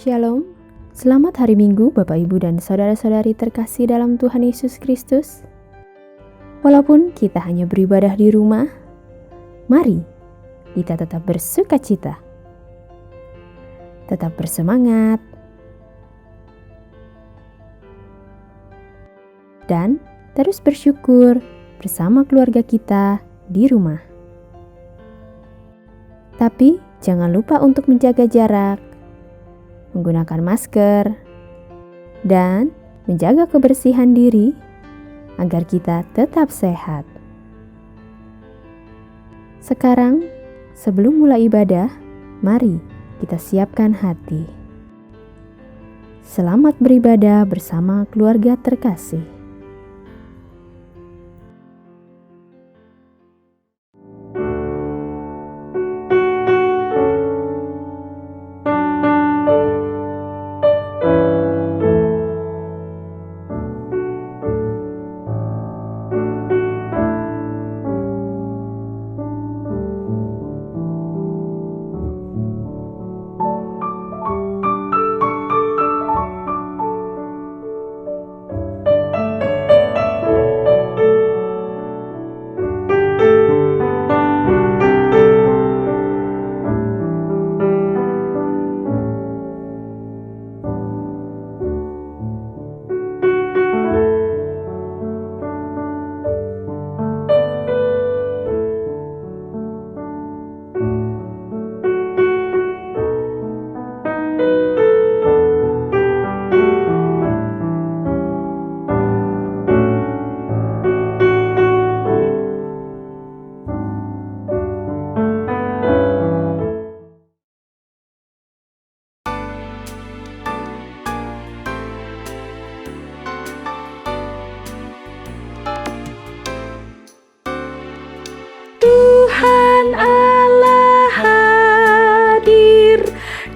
Shalom, selamat hari Minggu Bapak Ibu dan Saudara-saudari terkasih dalam Tuhan Yesus Kristus. Walaupun kita hanya beribadah di rumah, mari kita tetap bersuka cita, tetap bersemangat, dan terus bersyukur bersama keluarga kita di rumah. Tapi jangan lupa untuk menjaga jarak, menggunakan masker, dan menjaga kebersihan diri agar kita tetap sehat. Sekarang, sebelum mulai ibadah, mari kita siapkan hati. Selamat beribadah bersama keluarga terkasih. Tuhan Allah hadir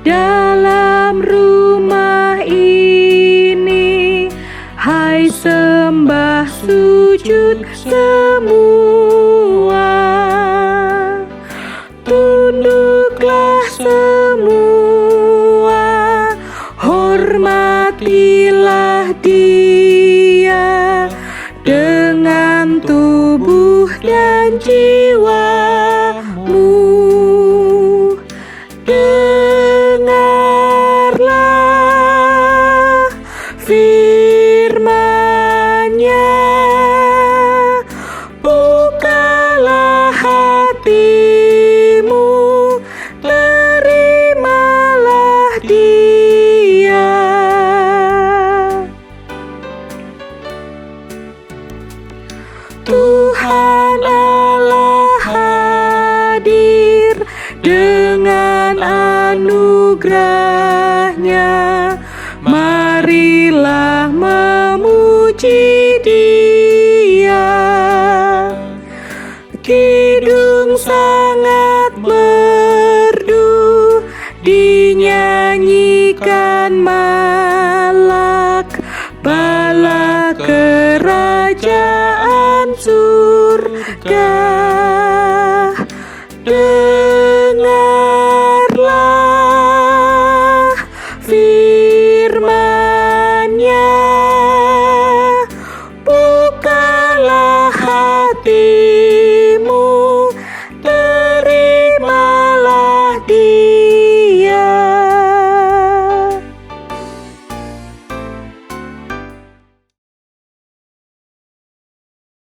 dalam rumah ini. Hai sembah sujud semua, tunduklah semua, hormatilah Dia dengan tubuh dan jiwamu. Dengarlah firman-Nya, bukalah hatimu, terimalah Dia. Tuhan Allah hadir dengan anugerah-Nya. Marilah memuji Dia. Kidung sangat merdu dinyanyikan malak, bala kerajaan surga. Dengarlah firman-Nya, bukalah hatimu, terimalah Dia.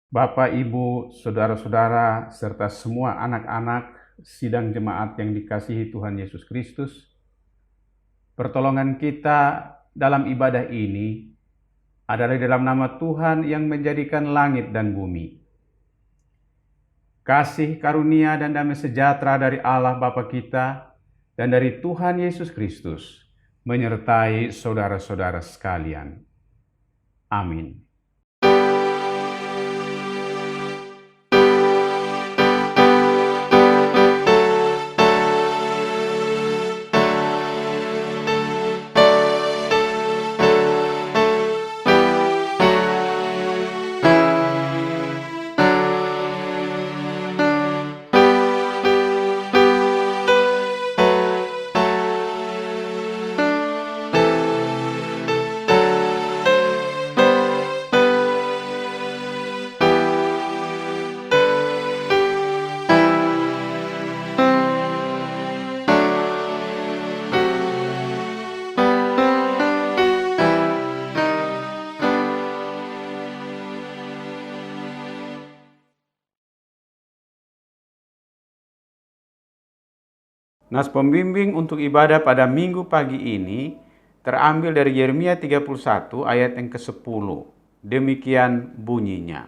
Bapak, Ibu, Saudara-saudara, serta semua anak-anak sidang jemaat yang dikasihi Tuhan Yesus Kristus, pertolongan kita dalam ibadah ini adalah dalam nama Tuhan yang menjadikan langit dan bumi. Kasih, karunia, dan damai sejahtera dari Allah Bapa kita dan dari Tuhan Yesus Kristus menyertai saudara-saudara sekalian. Amin. Nas pembimbing untuk ibadah pada minggu pagi ini terambil dari Yeremia 31 ayat yang ke-10. Demikian bunyinya.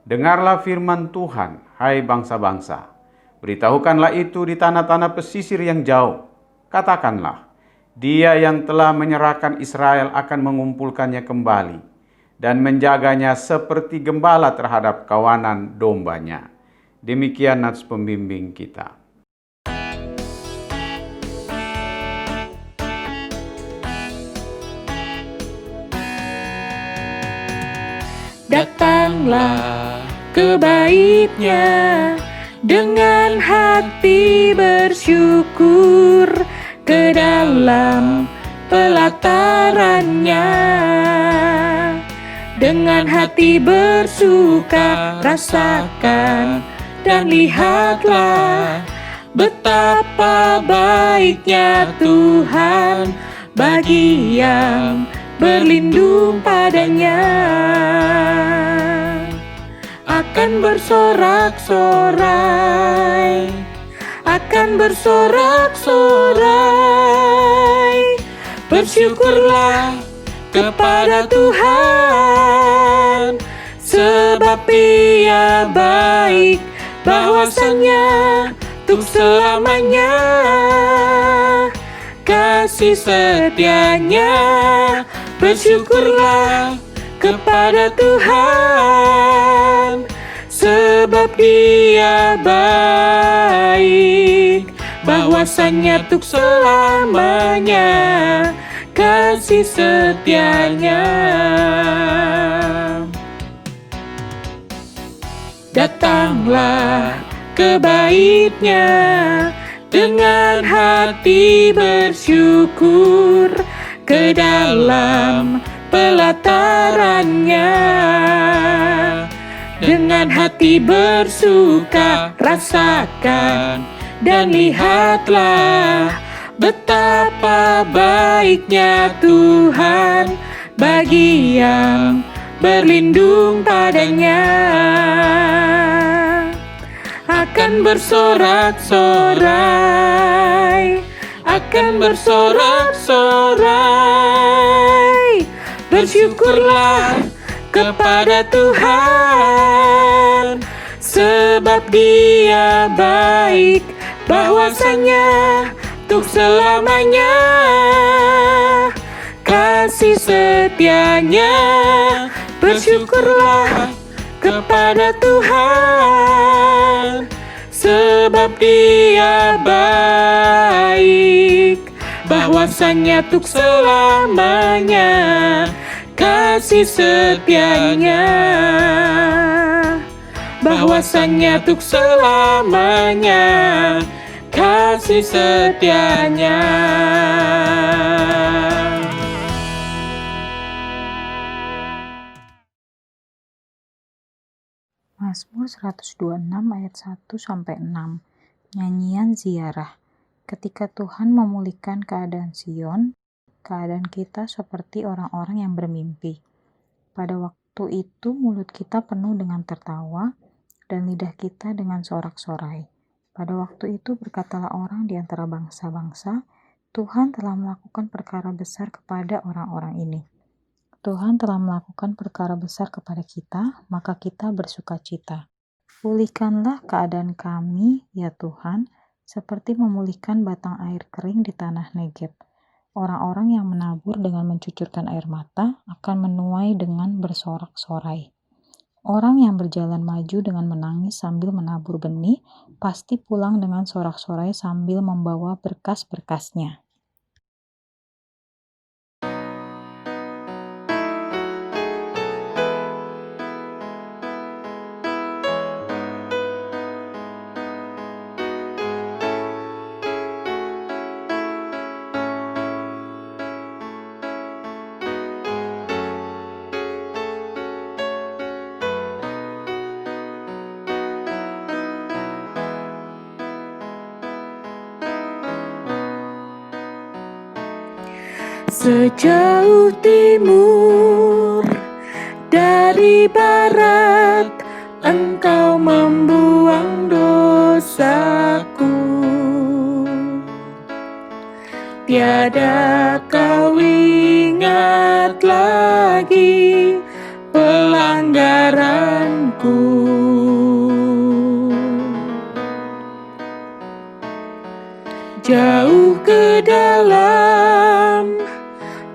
Dengarlah firman Tuhan, hai bangsa-bangsa. Beritahukanlah itu di tanah-tanah pesisir yang jauh. Katakanlah, Dia yang telah menyerahkan Israel akan mengumpulkannya kembali dan menjaganya seperti gembala terhadap kawanan dombanya. Demikian nats pembimbing kita. Datanglah ke bait-Nya dengan hati bersyukur, ke dalam pelataran-Nya dengan hati bersuka rasakan dan lihatlah betapa baiknya Tuhan bagi yang berlindung padanya. Akan bersorak-sorai, akan bersorak-sorai. Bersyukurlah kepada Tuhan, sebab Ia baik, bahwasanya untuk selamanya kasih setia-Nya. Bersyukurlah kepada Tuhan, sebab Dia baik, bahwasanya untuk selamanya kasih setia-Nya. Datanglah ke bait-Nya dengan hati bersyukur, ke dalam pelataran-Nya dengan hati bersuka rasakan dan lihatlah betapa baiknya Tuhan bagi yang berlindung padanya. Akan bersorak-sorai, akan bersorak-sorai. Bersyukurlah kepada Tuhan, sebab Dia baik, bahwasanya untuk selamanya kasih setia-Nya. Bersyukurlah kepada Tuhan, sebab Dia baik, bahwasanya untuk selamanya kasih setia-Nya, bahwasanya untuk selamanya kasih setia-Nya. Mazmur 126 ayat 1-6. Nyanyian ziarah. Ketika Tuhan memulihkan keadaan Sion, keadaan kita seperti orang-orang yang bermimpi. Pada waktu itu mulut kita penuh dengan tertawa dan lidah kita dengan sorak-sorai. Pada waktu itu berkatalah orang di antara bangsa-bangsa, Tuhan telah melakukan perkara besar kepada orang-orang ini. Tuhan telah melakukan perkara besar kepada kita, maka kita bersukacita. Pulihkanlah keadaan kami, ya Tuhan, seperti memulihkan batang air kering di tanah Negeb. Orang-orang yang menabur dengan mencucurkan air mata akan menuai dengan bersorak-sorai. Orang yang berjalan maju dengan menangis sambil menabur benih, pasti pulang dengan sorak-sorai sambil membawa berkas-berkasnya. Sejauh timur dari barat, Engkau membuang dosaku. tiada kau ingat lagi pelanggaranku. Jauh ke dalam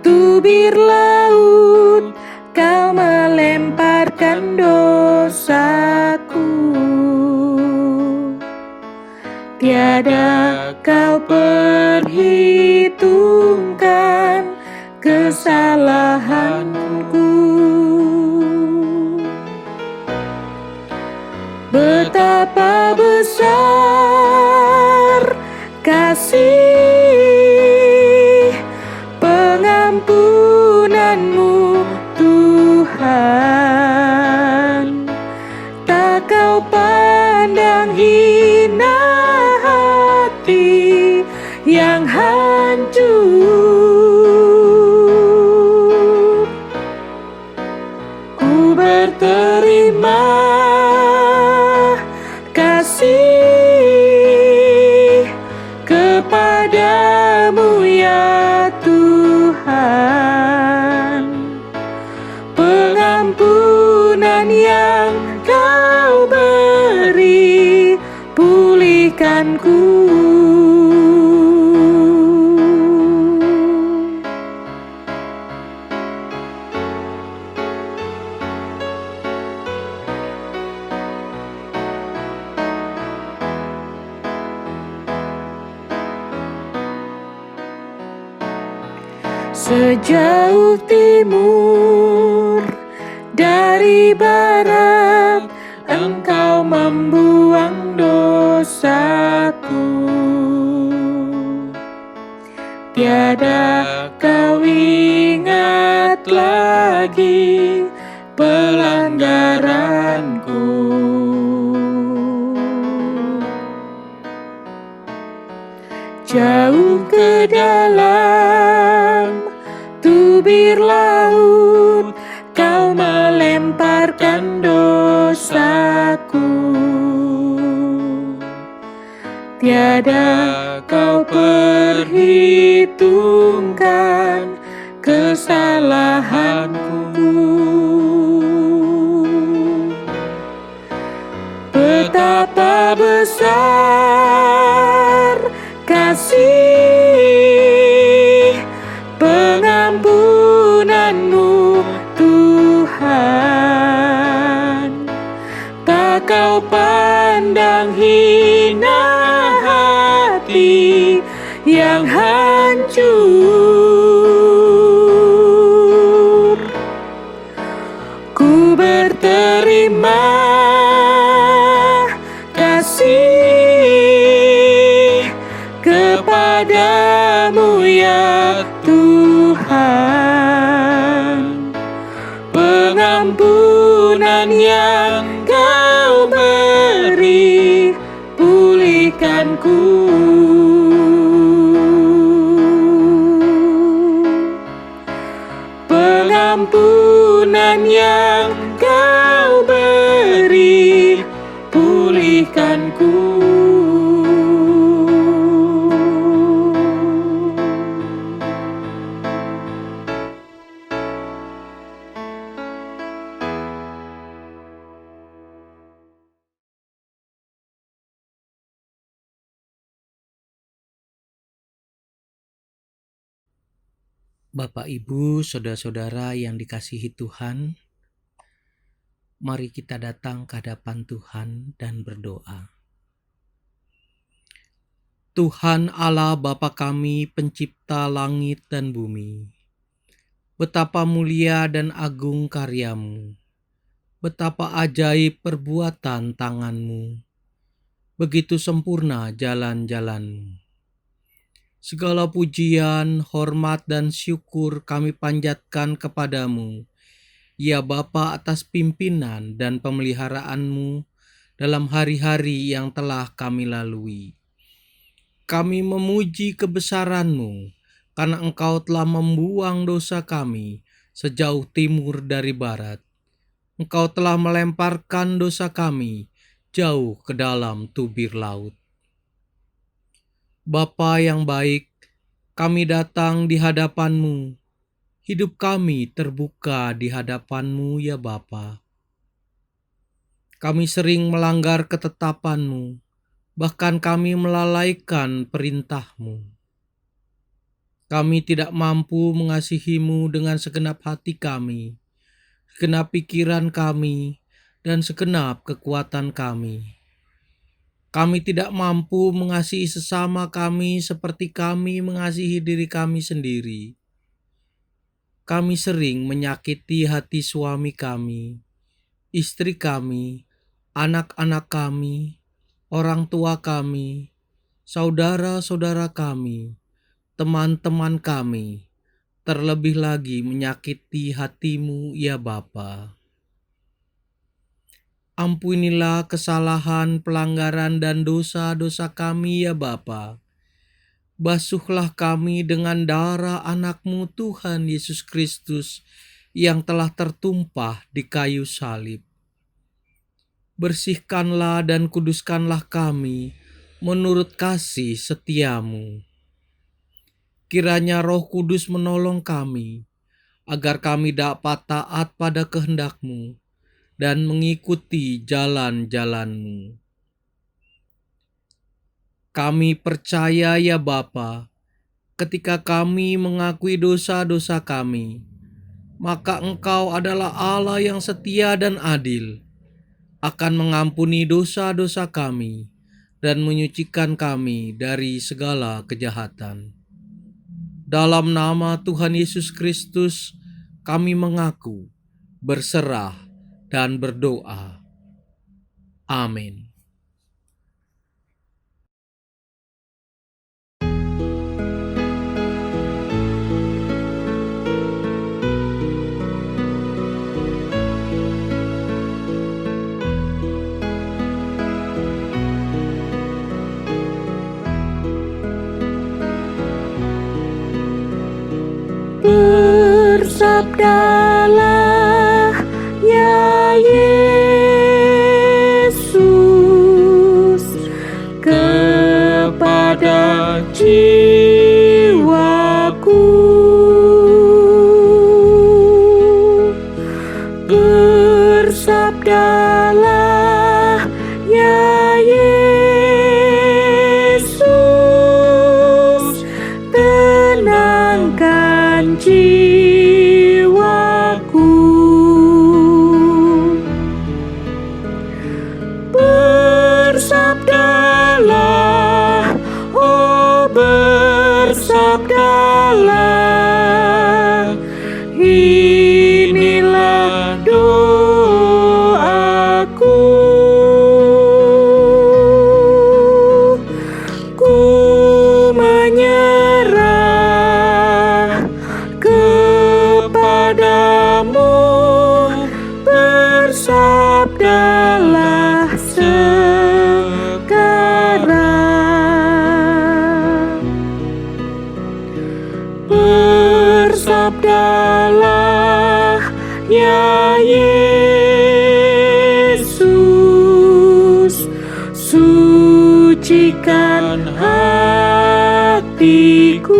tubir laut kau melemparkan dosaku. Tiada kau perhitungkan kesalahanku. Betapa besar kasih pengampunanmu Tuhan. Tak kau pandang hina hati yang hancur. Ku berterima kasih kepadamu ya Tuhan. Pengampunan yang kau beri pulihkanku. Sejauh timur dari barat, Engkau membuang dosaku. Tiada kau ingat lagi pelanggaranku. Jauh ke dalam tubir laut kau melemparkan dosaku. Tiada kau perhitungkan kesalahanku. Betapa besar kasih pengampunanmu Tuhan. Tak kau pandang hina hati yang hancur. Ku berterima kasih kepadamu ya Tuhan. Pengampunan yang kau beri pulihkanku. Pengampunan yang kau beri pulihkanku. Bapak, Ibu, saudara-saudara yang dikasihi Tuhan, mari kita datang ke hadapan Tuhan dan berdoa. Tuhan Allah Bapa kami, pencipta langit dan bumi, betapa mulia dan agung karya-Mu, betapa ajaib perbuatan tangan-Mu, begitu sempurna jalan-jalan-Mu. Segala pujian, hormat, dan syukur kami panjatkan kepadamu, ya Bapa, atas pimpinan dan pemeliharaan-Mu dalam hari-hari yang telah kami lalui. Kami memuji kebesaran-Mu, karena Engkau telah membuang dosa kami sejauh timur dari barat. Engkau telah melemparkan dosa kami jauh ke dalam tubir laut. Bapa yang baik, kami datang di hadapan-Mu. Hidup kami terbuka di hadapan-Mu ya Bapa. Kami sering melanggar ketetapan-Mu, bahkan kami melalaikan perintah-Mu. Kami tidak mampu mengasihi-Mu dengan segenap hati kami, segenap pikiran kami, dan segenap kekuatan kami. Kami tidak mampu mengasihi sesama kami seperti kami mengasihi diri kami sendiri. Kami sering menyakiti hati suami kami, istri kami, anak-anak kami, orang tua kami, saudara-saudara kami, teman-teman kami, terlebih lagi menyakiti hati-Mu ya Bapa. Ampunilah kesalahan, pelanggaran, dan dosa-dosa kami ya Bapa. Basuhlah kami dengan darah anak-Mu Tuhan Yesus Kristus yang telah tertumpah di kayu salib. Bersihkanlah dan kuduskanlah kami menurut kasih setia-Mu. Kiranya Roh Kudus menolong kami, agar kami dapat taat pada kehendak-Mu dan mengikuti jalan-jalan-Mu. Kami percaya ya Bapa, ketika kami mengakui dosa-dosa kami, maka Engkau adalah Allah yang setia dan adil, akan mengampuni dosa-dosa kami dan menyucikan kami dari segala kejahatan. Dalam nama Tuhan Yesus Kristus, kami mengaku, berserah, dan berdoa. Amin. Bersabdalah ya Yesus kepada jiwaku. Bersabdalah ya Yesus, tenangkan jiwaku. Bersabdalah, oh bersabdalah, inilah doaku. Ku menyerah kepadamu, bersabdalah sekarang. Bersabdalah ya Yesus, sucikan hatiku.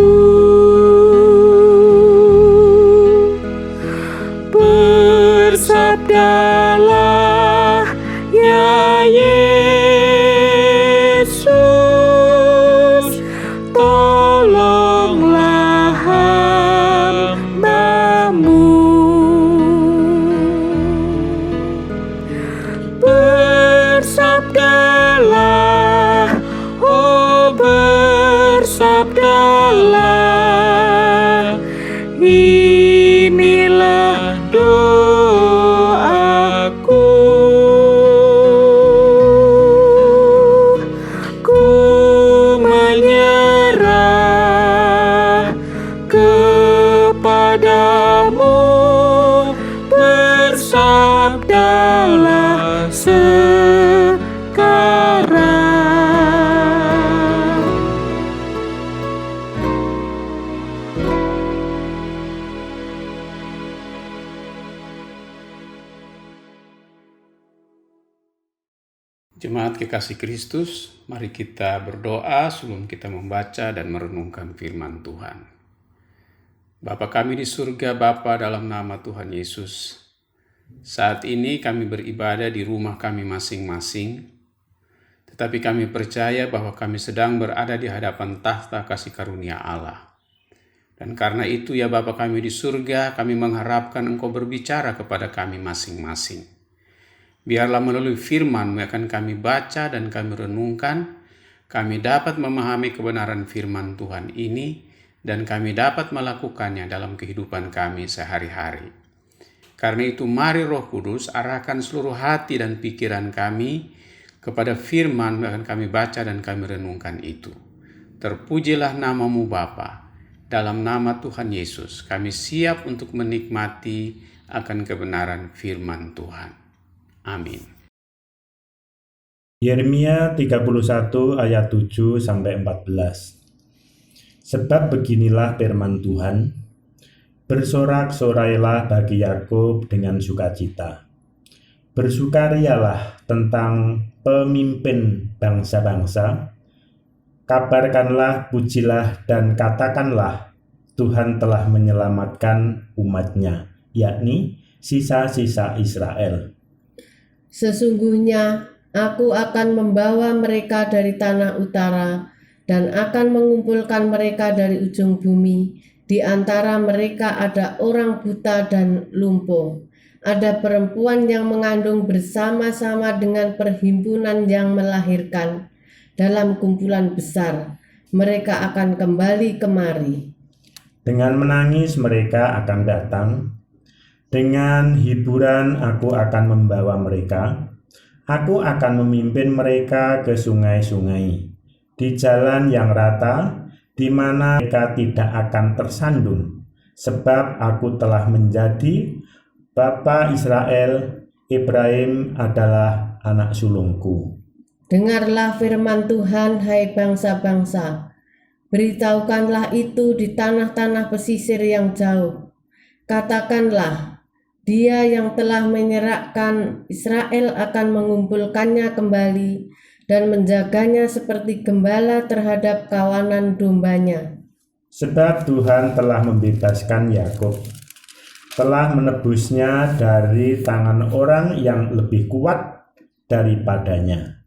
Bersabdalah ya Yesus, tolonglah hamba-Mu. Bersabdalah, oh bersabdalah, Jemaat kekasih Kristus, mari kita berdoa sebelum kita membaca dan merenungkan firman Tuhan. Bapa kami di surga, Bapa dalam nama Tuhan Yesus, saat ini kami beribadah di rumah kami masing-masing, tetapi kami percaya bahwa kami sedang berada di hadapan tahta kasih karunia Allah. Dan karena itu ya Bapa kami di surga, kami mengharapkan Engkau berbicara kepada kami masing-masing. Biarlah melalui firman yang akan kami baca dan kami renungkan, kami dapat memahami kebenaran firman Tuhan ini dan kami dapat melakukannya dalam kehidupan kami sehari-hari. Karena itu mari Roh Kudus arahkan seluruh hati dan pikiran kami kepada firman yang akan kami baca dan kami renungkan itu. Terpujilah namamu Bapa. Dalam nama Tuhan Yesus kami siap untuk menikmati akan kebenaran firman Tuhan. Amin. Yeremia 31 ayat 7 sampai 14. Sebab beginilah firman Tuhan, bersorak-sorailah bagi Yakub dengan sukacita. Bersukarialah tentang pemimpin bangsa-bangsa. Kabarkanlah, pujilah dan katakanlah, Tuhan telah menyelamatkan umatnya, yakni sisa-sisa Israel. Sesungguhnya aku akan membawa mereka dari tanah utara dan akan mengumpulkan mereka dari ujung bumi. Di antara mereka ada orang buta dan lumpuh. Ada perempuan yang mengandung bersama-sama dengan perhimpunan yang melahirkan. Dalam kumpulan besar, mereka akan kembali kemari. Dengan menangis mereka akan datang. Dengan hiburan aku akan membawa mereka. Aku akan memimpin mereka ke sungai-sungai, di jalan yang rata, di mana mereka tidak akan tersandung. Sebab aku telah menjadi Bapa Israel, Ibrahim adalah anak sulungku. Dengarlah firman Tuhan, hai bangsa-bangsa. Beritahukanlah itu di tanah-tanah pesisir yang jauh. Katakanlah, Dia yang telah menyerahkan Israel akan mengumpulkannya kembali dan menjaganya seperti gembala terhadap kawanan dombanya. Sebab Tuhan telah membebaskan Yakub, telah menebusnya dari tangan orang yang lebih kuat daripadanya.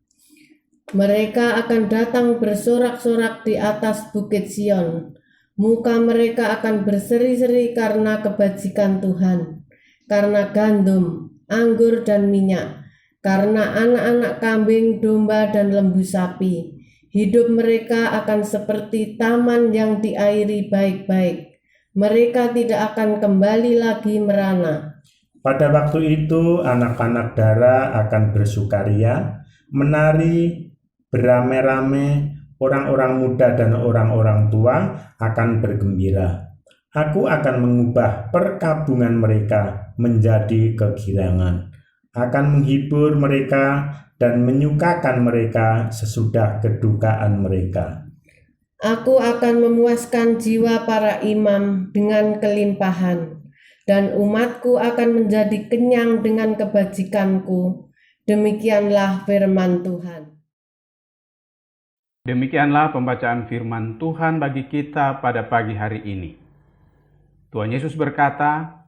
Mereka akan datang bersorak-sorak di atas bukit Sion. Muka mereka akan berseri-seri karena kebajikan Tuhan, karena gandum, anggur dan minyak, karena anak-anak kambing, domba dan lembu sapi. Hidup mereka akan seperti taman yang diairi baik-baik. Mereka tidak akan kembali lagi merana. Pada waktu itu anak-anak dara akan bersukaria, menari beramai-ramai, orang-orang muda dan orang-orang tua akan bergembira. Aku akan mengubah perkabungan mereka menjadi kegirangan, akan menghibur mereka dan menyukakan mereka sesudah kedukaan mereka. Aku akan memuaskan jiwa para imam dengan kelimpahan, dan umatku akan menjadi kenyang dengan kebajikanku. Demikianlah firman Tuhan. Demikianlah pembacaan firman Tuhan bagi kita pada pagi hari ini. Tuhan Yesus berkata,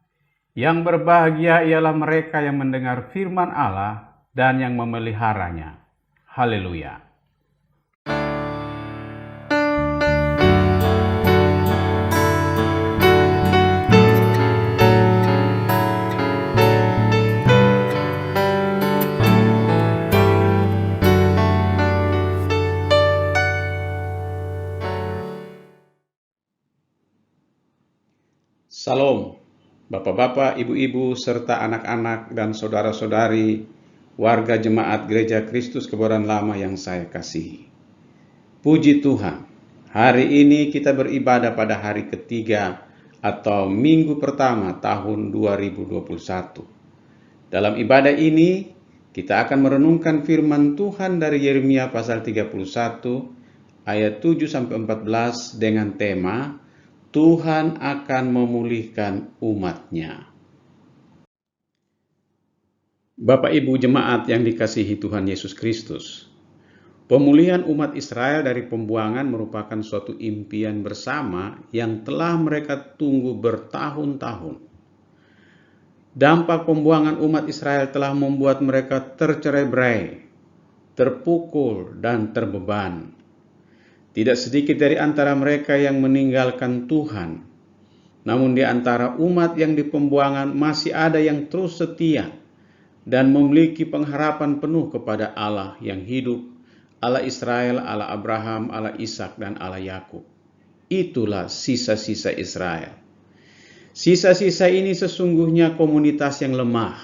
yang berbahagia ialah mereka yang mendengar firman Allah dan yang memeliharanya. Haleluya. Salam, Bapak-bapak, Ibu-ibu, serta anak-anak dan saudara-saudari warga jemaat Gereja Kristus Kebayoran Lama yang saya kasihi. Puji Tuhan, hari ini kita beribadah pada hari ketiga atau minggu pertama tahun 2021. Dalam ibadah ini, kita akan merenungkan firman Tuhan dari Yeremia pasal 31 ayat 7-14 dengan tema Tuhan akan memulihkan umatnya. Bapak Ibu jemaat yang dikasihi Tuhan Yesus Kristus, pemulihan umat Israel dari pembuangan merupakan suatu impian bersama yang telah mereka tunggu bertahun-tahun. Dampak pembuangan umat Israel telah membuat mereka tercerai-berai, terpukul, dan terbeban. Tidak sedikit dari antara mereka yang meninggalkan Tuhan, namun di antara umat yang di pembuangan masih ada yang terus setia dan memiliki pengharapan penuh kepada Allah yang hidup, Allah Israel, Allah Abraham, Allah Ishak, dan Allah Yakub. Itulah sisa-sisa Israel. Sisa-sisa ini sesungguhnya komunitas yang lemah.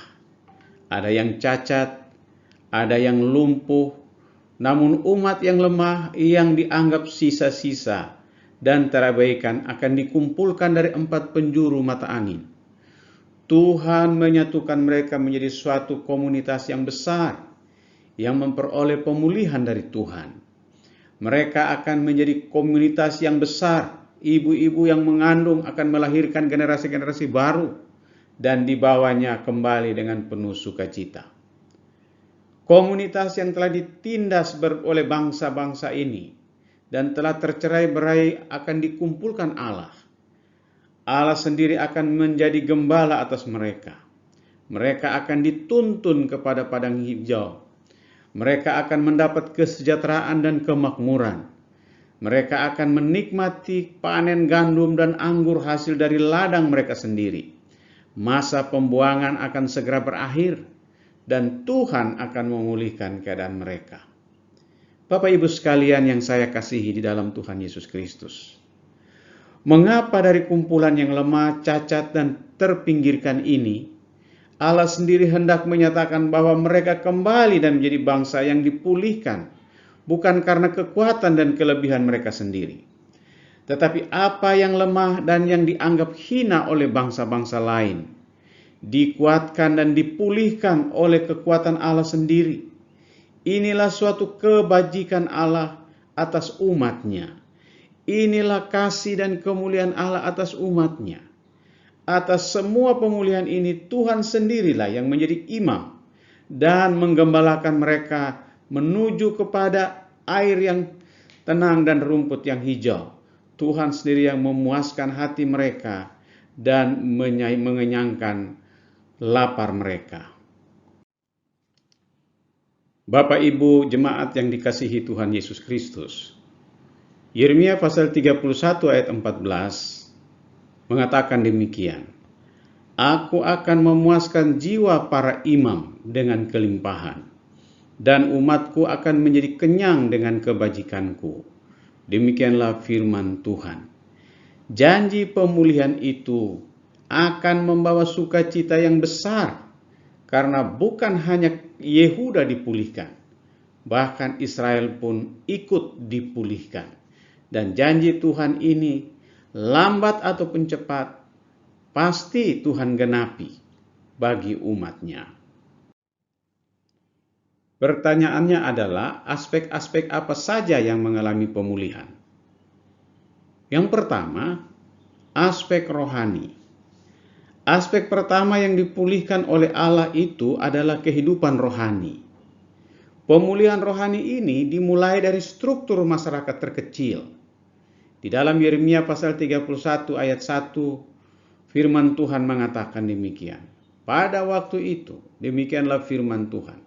Ada yang cacat, ada yang lumpuh, namun umat yang lemah yang dianggap sisa-sisa dan terabaikan akan dikumpulkan dari 4 penjuru mata angin. Tuhan menyatukan mereka menjadi suatu komunitas yang besar yang memperoleh pemulihan dari Tuhan. Mereka akan menjadi komunitas yang besar. Ibu-ibu yang mengandung akan melahirkan generasi-generasi baru dan dibawanya kembali dengan penuh sukacita. Komunitas yang telah ditindas oleh bangsa-bangsa ini dan telah tercerai-berai akan dikumpulkan Allah. Allah sendiri akan menjadi gembala atas mereka. Mereka akan dituntun kepada padang hijau. Mereka akan mendapat kesejahteraan dan kemakmuran. Mereka akan menikmati panen gandum dan anggur hasil dari ladang mereka sendiri. Masa pembuangan akan segera berakhir dan Tuhan akan memulihkan keadaan mereka. Bapak Ibu sekalian yang saya kasihi di dalam Tuhan Yesus Kristus, mengapa dari kumpulan yang lemah, cacat, dan terpinggirkan ini, Allah sendiri hendak menyatakan bahwa mereka kembali dan menjadi bangsa yang dipulihkan, bukan karena kekuatan dan kelebihan mereka sendiri, tetapi apa yang lemah dan yang dianggap hina oleh bangsa-bangsa lain, dikuatkan dan dipulihkan oleh kekuatan Allah sendiri. Inilah suatu kebajikan Allah atas umatnya. Inilah kasih dan kemuliaan Allah atas umatnya. Atas semua pemulihan ini Tuhan sendirilah yang menjadi imam dan menggembalakan mereka menuju kepada air yang tenang dan rumput yang hijau. Tuhan sendiri yang memuaskan hati mereka dan mengenyangkan lapar mereka. Bapak Ibu jemaat yang dikasihi Tuhan Yesus Kristus, Yeremia pasal 31 ayat 14 mengatakan demikian. Aku akan memuaskan jiwa para imam dengan kelimpahan, dan umatku akan menjadi kenyang dengan kebajikanku. Demikianlah firman Tuhan. Janji pemulihan itu akan membawa sukacita yang besar, karena bukan hanya Yehuda dipulihkan, bahkan Israel pun ikut dipulihkan. Dan janji Tuhan ini, lambat ataupun cepat, pasti Tuhan genapi bagi umatnya. Pertanyaannya adalah aspek-aspek apa saja yang mengalami pemulihan? Yang pertama, aspek rohani. Aspek pertama yang dipulihkan oleh Allah itu adalah kehidupan rohani. Pemulihan rohani ini dimulai dari struktur masyarakat terkecil. Di dalam Yeremia pasal 31 ayat 1, firman Tuhan mengatakan demikian. Pada waktu itu, demikianlah firman Tuhan.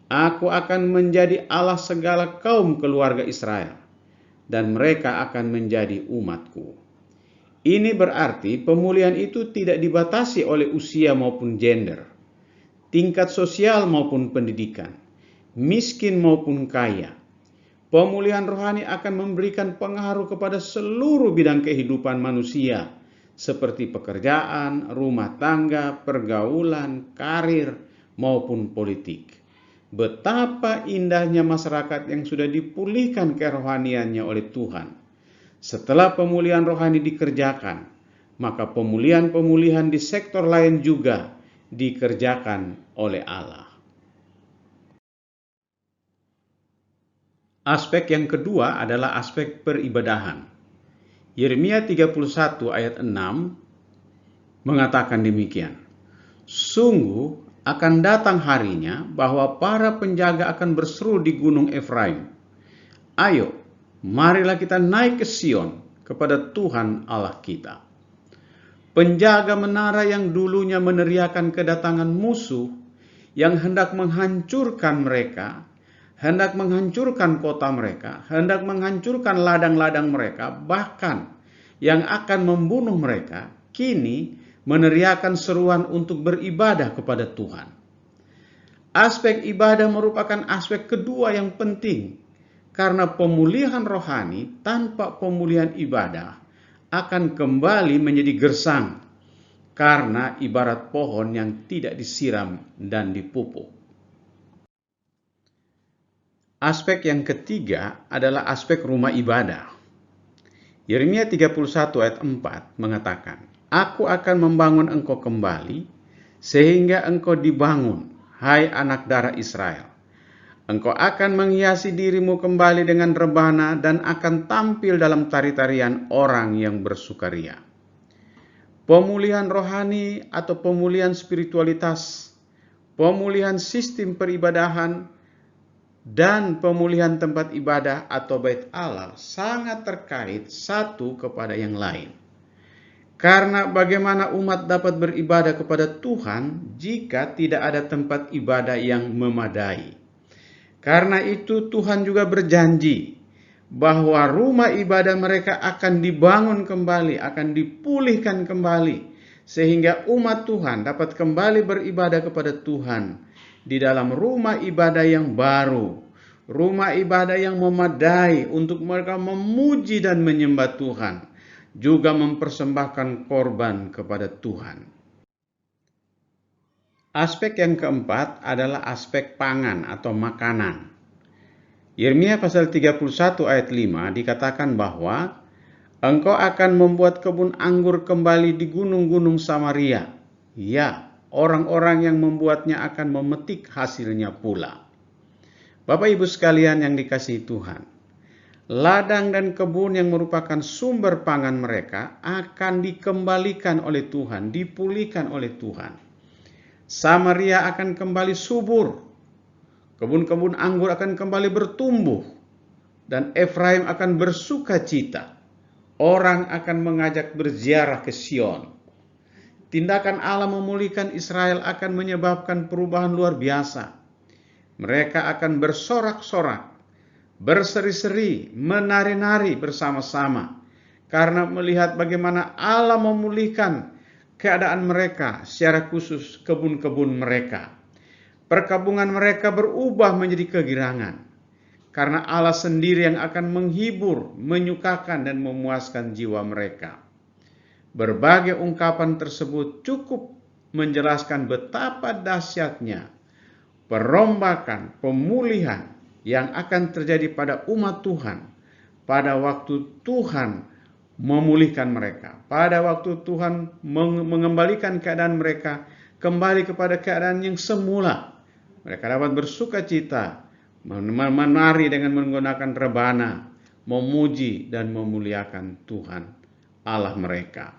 Aku akan menjadi Allah segala kaum keluarga Israel, dan mereka akan menjadi umatku. Ini berarti pemulihan itu tidak dibatasi oleh usia maupun gender, tingkat sosial maupun pendidikan, miskin maupun kaya. Pemulihan rohani akan memberikan pengaruh kepada seluruh bidang kehidupan manusia, seperti pekerjaan, rumah tangga, pergaulan, karir, maupun politik. Betapa indahnya masyarakat yang sudah dipulihkan kerohaniannya oleh Tuhan. Setelah pemulihan rohani dikerjakan, maka pemulihan-pemulihan di sektor lain juga dikerjakan oleh Allah. Aspek yang kedua adalah aspek peribadahan. Yeremia 31 ayat 6 mengatakan demikian. Sungguh akan datang harinya bahwa para penjaga akan berseru di gunung Efraim, "Ayo, marilah kita naik ke Sion kepada Tuhan Allah kita." Penjaga menara yang dulunya meneriakan kedatangan musuh yang hendak menghancurkan mereka, hendak menghancurkan kota mereka, hendak menghancurkan ladang-ladang mereka, bahkan yang akan membunuh mereka, kini meneriakan seruan untuk beribadah kepada Tuhan. Aspek ibadah merupakan aspek kedua yang penting, karena pemulihan rohani tanpa pemulihan ibadah akan kembali menjadi gersang, karena ibarat pohon yang tidak disiram dan dipupuk. Aspek yang ketiga adalah aspek rumah ibadah. Yeremia 31 ayat 4 mengatakan, "Aku akan membangun engkau kembali, sehingga engkau dibangun, hai anak darah Israel. Engkau akan menghiasi dirimu kembali dengan rebana dan akan tampil dalam tari-tarian orang yang bersukaria." Pemulihan rohani atau pemulihan spiritualitas, pemulihan sistem peribadahan, dan pemulihan tempat ibadah atau bait Allah sangat terkait satu kepada yang lain. Karena bagaimana umat dapat beribadah kepada Tuhan jika tidak ada tempat ibadah yang memadai? Karena itu Tuhan juga berjanji bahwa rumah ibadah mereka akan dibangun kembali, akan dipulihkan kembali, sehingga umat Tuhan dapat kembali beribadah kepada Tuhan di dalam rumah ibadah yang baru, rumah ibadah yang memadai untuk mereka memuji dan menyembah Tuhan, juga mempersembahkan korban kepada Tuhan. Aspek yang keempat adalah aspek pangan atau makanan. Yeremia pasal 31 ayat 5 dikatakan bahwa engkau akan membuat kebun anggur kembali di gunung-gunung Samaria. Ya, orang-orang yang membuatnya akan memetik hasilnya pula. Bapak Ibu sekalian yang dikasihi Tuhan, ladang dan kebun yang merupakan sumber pangan mereka akan dikembalikan oleh Tuhan, dipulihkan oleh Tuhan. Samaria akan kembali subur, kebun-kebun anggur akan kembali bertumbuh, dan Efraim akan bersuka cita. Orang akan mengajak berziarah ke Sion. Tindakan Allah memulihkan Israel akan menyebabkan perubahan luar biasa. Mereka akan bersorak-sorak, berseri-seri, menari-nari bersama-sama, karena melihat bagaimana Allah memulihkan keadaan mereka, secara khusus kebun-kebun mereka. Perkabungan mereka berubah menjadi kegirangan, karena Allah sendiri yang akan menghibur, menyukakan, dan memuaskan jiwa mereka. Berbagai ungkapan tersebut cukup menjelaskan betapa dahsyatnya perombakan, pemulihan yang akan terjadi pada umat Tuhan pada waktu Tuhan memulihkan mereka, pada waktu Tuhan mengembalikan keadaan mereka kembali kepada keadaan yang semula. Mereka dapat bersuka cita, menari dengan menggunakan rebana, memuji dan memuliakan Tuhan Allah mereka.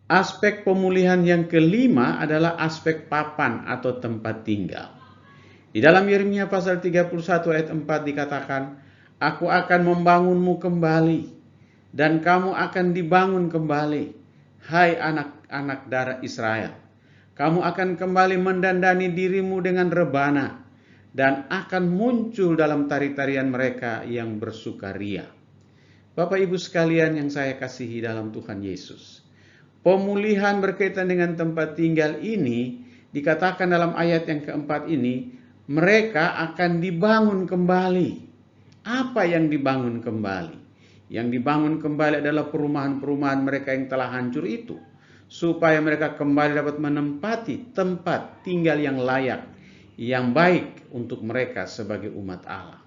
Aspek pemulihan yang kelima adalah aspek papan atau tempat tinggal. Di dalam Yeremia pasal 31 ayat 4 dikatakan, "Aku akan membangunmu kembali, dan kamu akan dibangun kembali, hai anak-anak darah Israel. Kamu akan kembali mendandani dirimu dengan rebana, dan akan muncul dalam tari-tarian mereka yang bersukaria." Bapak Ibu sekalian yang saya kasihi dalam Tuhan Yesus, pemulihan berkaitan dengan tempat tinggal ini dikatakan dalam ayat yang keempat ini, mereka akan dibangun kembali. Apa yang dibangun kembali? Yang dibangun kembali adalah perumahan-perumahan mereka yang telah hancur itu, supaya mereka kembali dapat menempati tempat tinggal yang layak, yang baik untuk mereka sebagai umat Allah.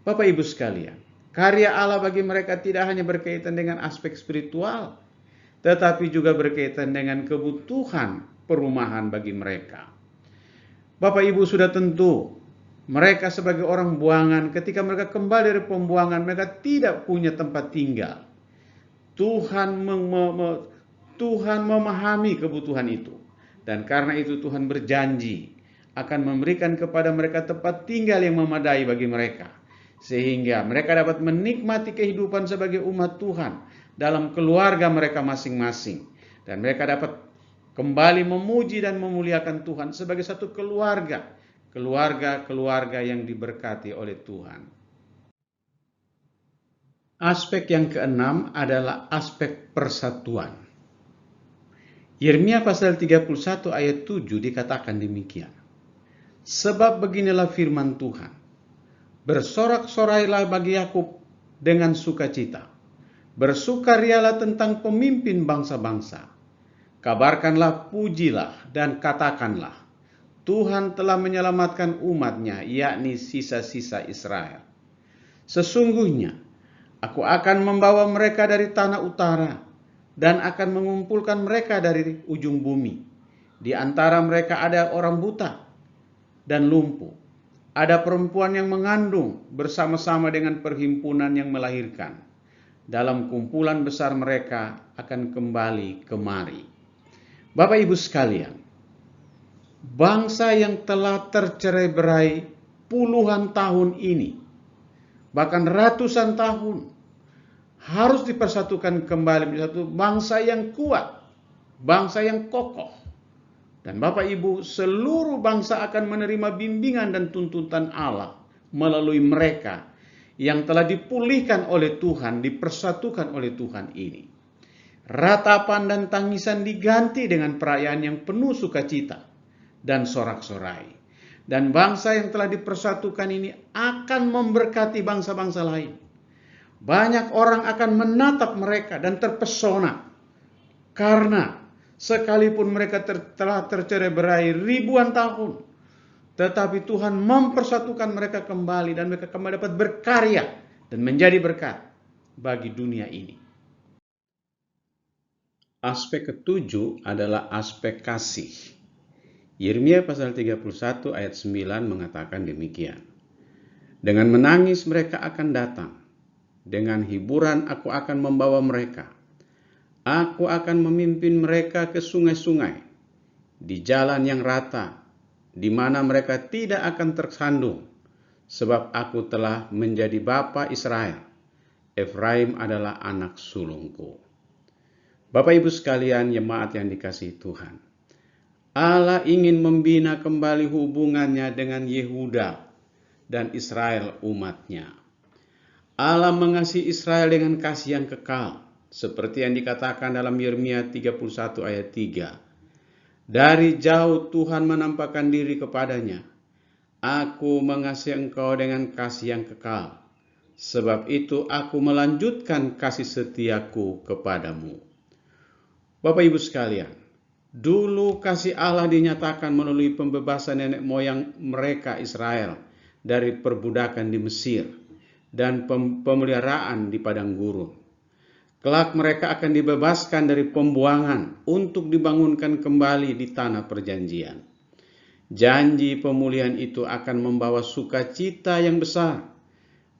Bapak Ibu sekalian, karya Allah bagi mereka tidak hanya berkaitan dengan aspek spiritual, tetapi juga berkaitan dengan kebutuhan perumahan bagi mereka. Bapak Ibu sudah tentu, mereka sebagai orang buangan, ketika mereka kembali dari pembuangan, mereka tidak punya tempat tinggal. Tuhan Tuhan memahami kebutuhan itu. Dan karena itu Tuhan berjanji akan memberikan kepada mereka tempat tinggal yang memadai bagi mereka. Sehingga mereka dapat menikmati kehidupan sebagai umat Tuhan dalam keluarga mereka masing-masing. Dan mereka dapat kembali memuji dan memuliakan Tuhan sebagai satu keluarga. Keluarga yang diberkati oleh Tuhan. Aspek yang keenam adalah aspek persatuan. Yeremia pasal 31 ayat 7 dikatakan demikian. Sebab beginilah firman Tuhan. Bersorak-sorailah bagi Yakub dengan sukacita. Bersukarialah tentang pemimpin bangsa-bangsa. Kabarkanlah, pujilah, dan katakanlah, Tuhan telah menyelamatkan umatnya, yakni sisa-sisa Israel. Sesungguhnya, aku akan membawa mereka dari tanah utara, dan akan mengumpulkan mereka dari ujung bumi. Di antara mereka ada orang buta dan lumpuh. Ada perempuan yang mengandung bersama-sama dengan perhimpunan yang melahirkan. Dalam kumpulan besar mereka akan kembali kemari. Bapak Ibu sekalian, bangsa yang telah tercerai-berai puluhan tahun ini, bahkan ratusan tahun, harus dipersatukan kembali menjadi satu bangsa yang kuat, bangsa yang kokoh. Dan Bapak Ibu, seluruh bangsa akan menerima bimbingan dan tuntutan Allah melalui mereka yang telah dipulihkan oleh Tuhan, dipersatukan oleh Tuhan ini. Ratapan dan tangisan diganti dengan perayaan yang penuh sukacita dan sorak-sorai. Dan bangsa yang telah dipersatukan ini akan memberkati bangsa-bangsa lain. Banyak orang akan menatap mereka dan terpesona. Karena sekalipun mereka telah tercerai-berai ribuan tahun, tetapi Tuhan mempersatukan mereka kembali dan mereka kembali dapat berkarya dan menjadi berkat bagi dunia ini. Aspek ketujuh adalah aspek kasih. Yeremia pasal 31 ayat 9 mengatakan demikian. Dengan menangis mereka akan datang. Dengan hiburan aku akan membawa mereka. Aku akan memimpin mereka ke sungai-sungai, di jalan yang rata, di mana mereka tidak akan tersandung, sebab aku telah menjadi bapa Israel. Efraim adalah anak sulungku. Bapak Ibu sekalian, jemaat yang dikasihi Tuhan, Allah ingin membina kembali hubungannya dengan Yehuda dan Israel umatnya. Allah mengasihi Israel dengan kasih yang kekal, seperti yang dikatakan dalam Yeremia 31 ayat 3. Dari jauh Tuhan menampakkan diri kepadanya. Aku mengasihi engkau dengan kasih yang kekal. Sebab itu aku melanjutkan kasih setiaku kepadamu. Bapak Ibu sekalian, dulu kasih Allah dinyatakan melalui pembebasan nenek moyang mereka Israel dari perbudakan di Mesir dan pemeliharaan di padang gurun. Kelak mereka akan dibebaskan dari pembuangan untuk dibangunkan kembali di tanah perjanjian. Janji pemulihan itu akan membawa sukacita yang besar,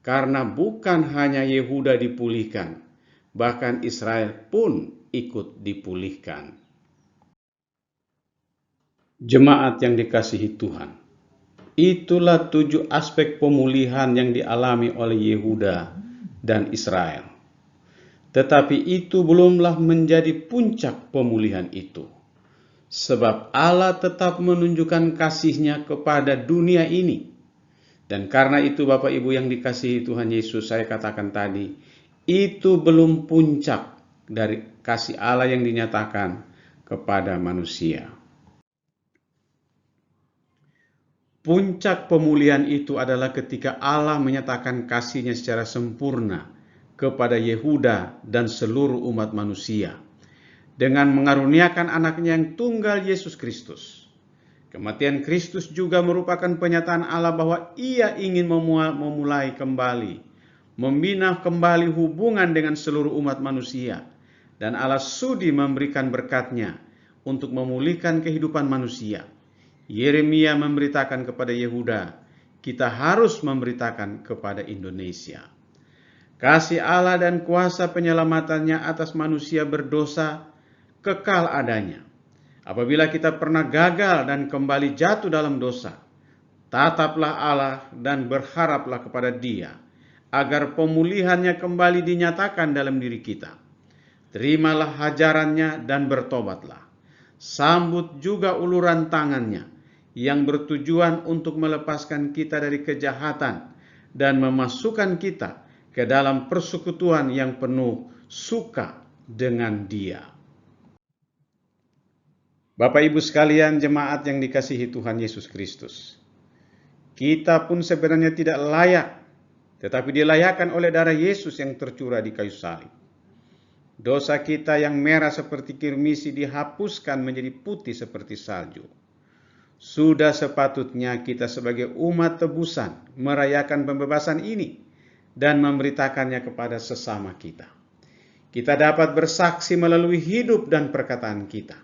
karena bukan hanya Yehuda dipulihkan, bahkan Israel pun ikut dipulihkan. Jemaat yang dikasihi Tuhan, itulah 7 aspek pemulihan yang dialami oleh Yehuda dan Israel. Tetapi itu belumlah menjadi puncak pemulihan itu. Sebab Allah tetap menunjukkan kasih-Nya kepada dunia ini. Dan karena itu Bapak Ibu yang dikasihi Tuhan Yesus, saya katakan tadi, itu belum puncak dari kasih Allah yang dinyatakan kepada manusia. Puncak pemulihan itu adalah ketika Allah menyatakan kasih-Nya secara sempurna kepada Yehuda dan seluruh umat manusia dengan mengaruniakan anaknya yang tunggal Yesus Kristus. Kematian Kristus juga merupakan penyataan Allah bahwa Ia ingin memulai kembali, membina kembali hubungan dengan seluruh umat manusia, dan Allah sudi memberikan berkat-Nya untuk memulihkan kehidupan manusia. Yeremia memberitakan kepada Yehuda, kita harus memberitakan kepada Indonesia. Kasih Allah dan kuasa penyelamatannya atas manusia berdosa kekal adanya. Apabila kita pernah gagal dan kembali jatuh dalam dosa, tataplah Allah dan berharaplah kepada Dia, agar pemulihannya kembali dinyatakan dalam diri kita. Terimalah hajarannya dan bertobatlah. Sambut juga uluran tangannya, yang bertujuan untuk melepaskan kita dari kejahatan dan memasukkan kita ke dalam persekutuan yang penuh suka dengan Dia. Bapak Ibu sekalian, jemaat yang dikasihi Tuhan Yesus Kristus, kita pun sebenarnya tidak layak, tetapi dilayakkan oleh darah Yesus yang tercurah di kayu salib. Dosa kita yang merah seperti kirmisi dihapuskan menjadi putih seperti salju. Sudah sepatutnya kita sebagai umat tebusan merayakan pembebasan ini dan memberitakannya kepada sesama kita. Kita dapat bersaksi melalui hidup dan perkataan kita,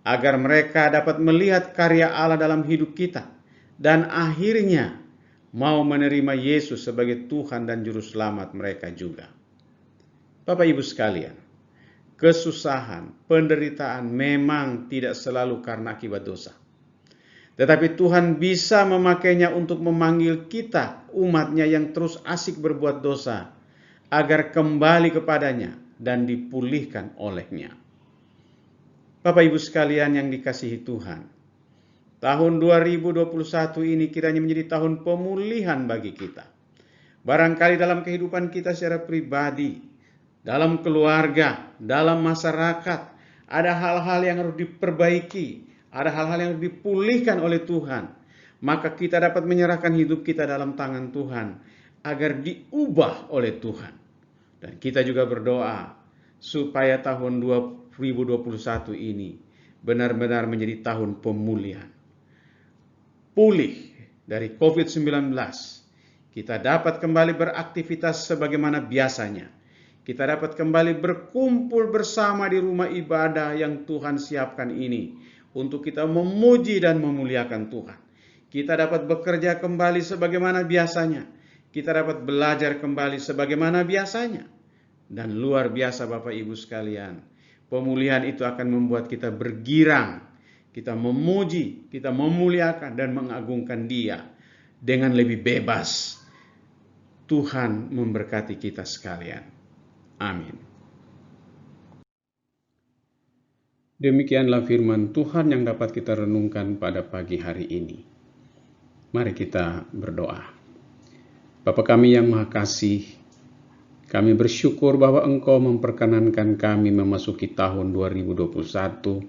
agar mereka dapat melihat karya Allah dalam hidup kita dan akhirnya mau menerima Yesus sebagai Tuhan dan Juru Selamat mereka juga. Bapak Ibu sekalian, kesusahan, penderitaan memang tidak selalu karena akibat dosa. Tetapi Tuhan bisa memakainya untuk memanggil kita, umatnya yang terus asik berbuat dosa, agar kembali kepadanya dan dipulihkan olehnya. Bapak Ibu sekalian yang dikasihi Tuhan, tahun 2021 ini kiranya menjadi tahun pemulihan bagi kita. Barangkali dalam kehidupan kita secara pribadi, dalam keluarga, dalam masyarakat, ada hal-hal yang harus diperbaiki, ada hal-hal yang harus dipulihkan oleh Tuhan. Maka kita dapat menyerahkan hidup kita dalam tangan Tuhan, agar diubah oleh Tuhan. Dan kita juga berdoa, supaya tahun 2021 ini benar-benar menjadi tahun pemulihan. Pulih dari COVID-19, kita dapat kembali beraktivitas sebagaimana biasanya. Kita dapat kembali berkumpul bersama di rumah ibadah yang Tuhan siapkan ini, untuk kita memuji dan memuliakan Tuhan. Kita dapat bekerja kembali sebagaimana biasanya. Kita dapat belajar kembali sebagaimana biasanya. Dan luar biasa Bapak Ibu sekalian, pemulihan itu akan membuat kita bergirang. Kita memuji, kita memuliakan dan mengagungkan Dia dengan lebih bebas. Tuhan memberkati kita sekalian. Amin. Demikianlah firman Tuhan yang dapat kita renungkan pada pagi hari ini. Mari kita berdoa. Bapa kami yang Maha Kasih, kami bersyukur bahwa Engkau memperkenankan kami memasuki tahun 2021,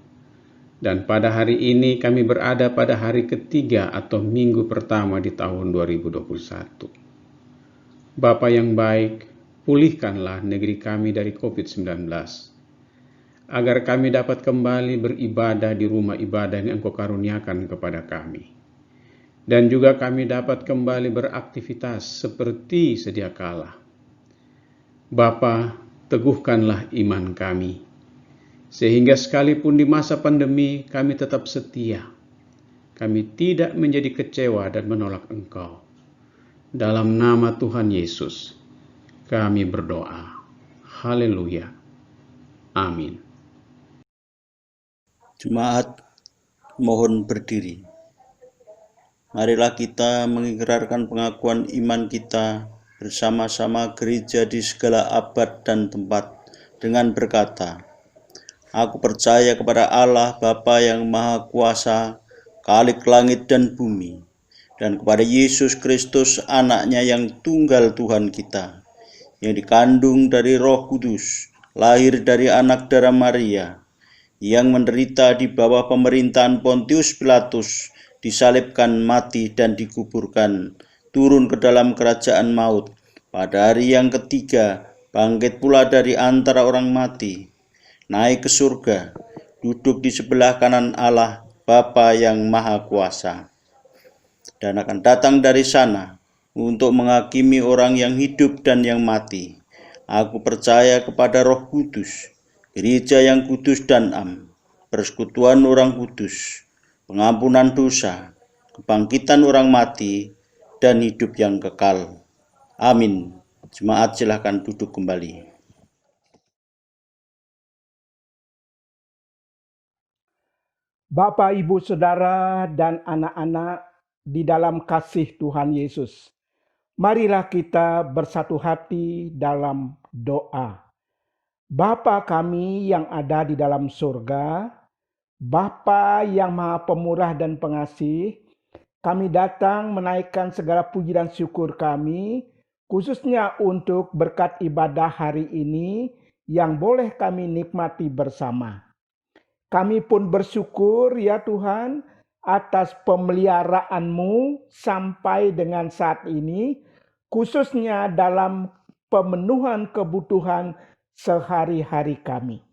dan pada hari ini kami berada pada hari ketiga atau minggu pertama di tahun 2021. Bapa yang baik, pulihkanlah negeri kami dari COVID-19, agar kami dapat kembali beribadah di rumah ibadah yang Engkau karuniakan kepada kami. Dan juga kami dapat kembali beraktivitas seperti sedia kala. Bapa, teguhkanlah iman kami, sehingga sekalipun di masa pandemi kami tetap setia. Kami tidak menjadi kecewa dan menolak Engkau. Dalam nama Tuhan Yesus, kami berdoa. Haleluya. Amin. Jemaat, mohon berdiri. Marilah kita mengikrarkan pengakuan iman kita bersama-sama gereja di segala abad dan tempat dengan berkata, Aku percaya kepada Allah Bapa yang Maha Kuasa, Khalik langit dan bumi, dan kepada Yesus Kristus anaknya yang tunggal Tuhan kita, yang dikandung dari Roh Kudus, lahir dari anak darah Maria, yang menderita di bawah pemerintahan Pontius Pilatus, disalibkan, mati, dan dikuburkan, turun ke dalam kerajaan maut, pada hari yang ketiga bangkit pula dari antara orang mati, naik ke surga, duduk di sebelah kanan Allah Bapa yang Maha Kuasa, dan akan datang dari sana untuk menghakimi orang yang hidup dan yang mati. Aku percaya kepada Roh Kudus, gereja yang kudus dan am, persekutuan orang kudus, pengampunan dosa, kebangkitan orang mati, dan hidup yang kekal. Amin. Jemaat silakan duduk kembali. Bapak, Ibu, Saudara, dan anak-anak di dalam kasih Tuhan Yesus, marilah kita bersatu hati dalam doa. Bapa kami yang ada di dalam surga, Bapa yang Maha Pemurah dan Pengasih, kami datang menaikkan segala puji dan syukur kami, khususnya untuk berkat ibadah hari ini yang boleh kami nikmati bersama. Kami pun bersyukur ya Tuhan atas pemeliharaan-Mu sampai dengan saat ini, khususnya dalam pemenuhan kebutuhan sehari-hari kami.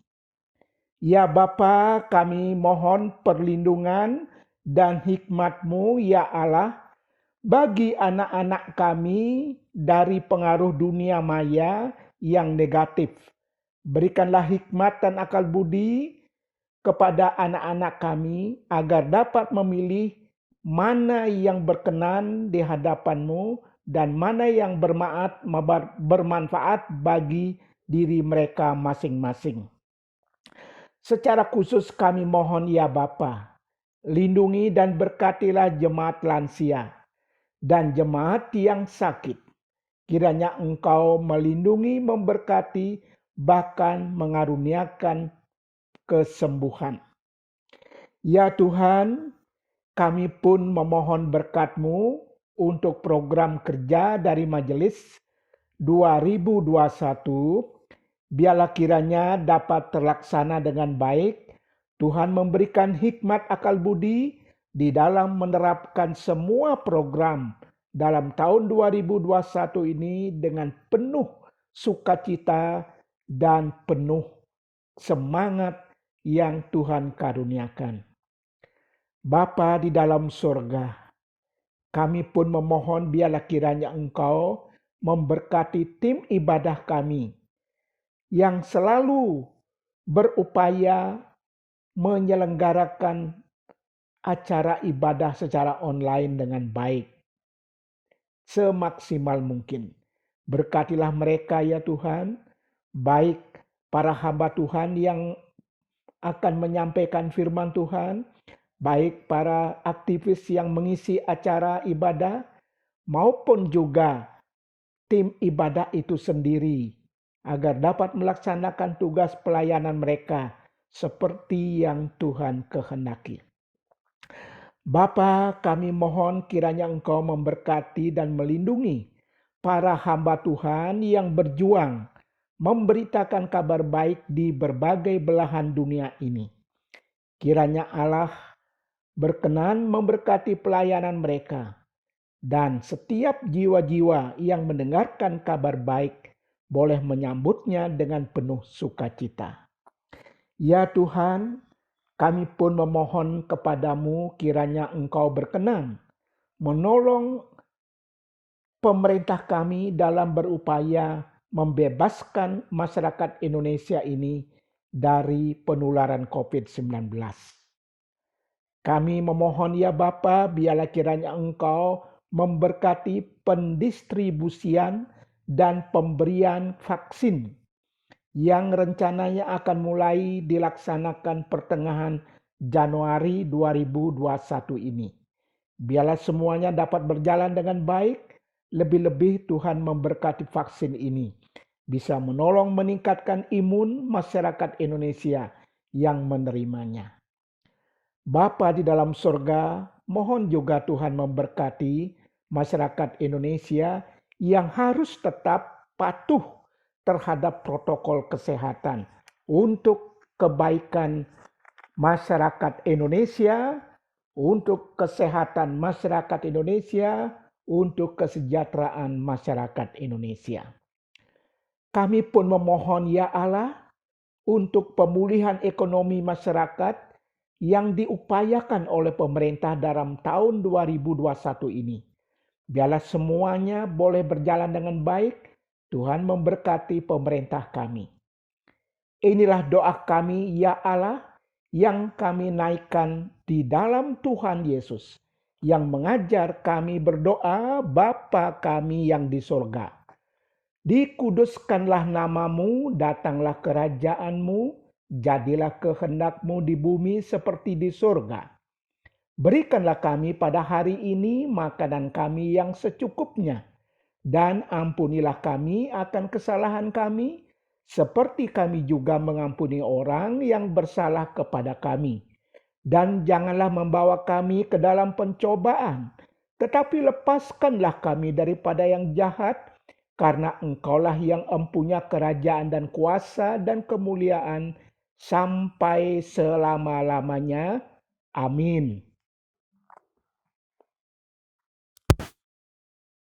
Ya Bapa, kami mohon perlindungan dan hikmat-Mu ya Allah bagi anak-anak kami dari pengaruh dunia maya yang negatif. Berikanlah hikmat dan akal budi kepada anak-anak kami agar dapat memilih mana yang berkenan di hadapan-Mu dan mana yang bermanfaat bagi diri mereka masing-masing. Secara khusus kami mohon ya Bapa, lindungi dan berkatilah jemaat lansia dan jemaat yang sakit. Kiranya Engkau melindungi, memberkati, bahkan mengaruniakan kesembuhan. Ya Tuhan, kami pun memohon berkat-Mu untuk program kerja dari Majelis 2021. Biarlah kiranya dapat terlaksana dengan baik. Tuhan memberikan hikmat akal budi di dalam menerapkan semua program dalam tahun 2021 ini dengan penuh sukacita dan penuh semangat yang Tuhan karuniakan. Bapa di dalam surga, kami pun memohon biarlah kiranya Engkau memberkati tim ibadah kami yang selalu berupaya menyelenggarakan acara ibadah secara online dengan baik, semaksimal mungkin. Berkatilah mereka ya Tuhan, baik para hamba Tuhan yang akan menyampaikan firman Tuhan, baik para aktivis yang mengisi acara ibadah, maupun juga tim ibadah itu sendiri, agar dapat melaksanakan tugas pelayanan mereka seperti yang Tuhan kehendaki. Bapa, kami mohon kiranya Engkau memberkati dan melindungi para hamba Tuhan yang berjuang memberitakan kabar baik di berbagai belahan dunia ini. Kiranya Allah berkenan memberkati pelayanan mereka dan setiap jiwa-jiwa yang mendengarkan kabar baik boleh menyambutnya dengan penuh sukacita. Ya Tuhan, kami pun memohon kepadamu kiranya Engkau berkenan menolong pemerintah kami dalam berupaya membebaskan masyarakat Indonesia ini dari penularan COVID-19. Kami memohon ya Bapa, biarlah kiranya Engkau memberkati pendistribusian dan pemberian vaksin yang rencananya akan mulai dilaksanakan pertengahan Januari 2021 ini. Biarlah semuanya dapat berjalan dengan baik, lebih-lebih Tuhan memberkati vaksin ini, bisa menolong meningkatkan imun masyarakat Indonesia yang menerimanya. Bapa di dalam surga, mohon juga Tuhan memberkati masyarakat Indonesia yang harus tetap patuh terhadap protokol kesehatan untuk kebaikan masyarakat Indonesia, untuk kesehatan masyarakat Indonesia, untuk kesejahteraan masyarakat Indonesia. Kami pun memohon ya Allah untuk pemulihan ekonomi masyarakat yang diupayakan oleh pemerintah dalam tahun 2021 ini. Biarlah semuanya boleh berjalan dengan baik. Tuhan memberkati pemerintah kami. Inilah doa kami ya Allah yang kami naikkan di dalam Tuhan Yesus, yang mengajar kami berdoa, Bapa kami yang di sorga. Dikuduskanlah namamu, datanglah kerajaanmu, Jadilah kehendak-Mu di bumi seperti di surga. Berikanlah kami pada hari ini makanan kami yang secukupnya, dan ampunilah kami akan kesalahan kami, seperti kami juga mengampuni orang yang bersalah kepada kami. Dan janganlah membawa kami ke dalam pencobaan, tetapi lepaskanlah kami daripada yang jahat, karena Engkaulah yang empunya kerajaan dan kuasa dan kemuliaan sampai selama-lamanya. Amin.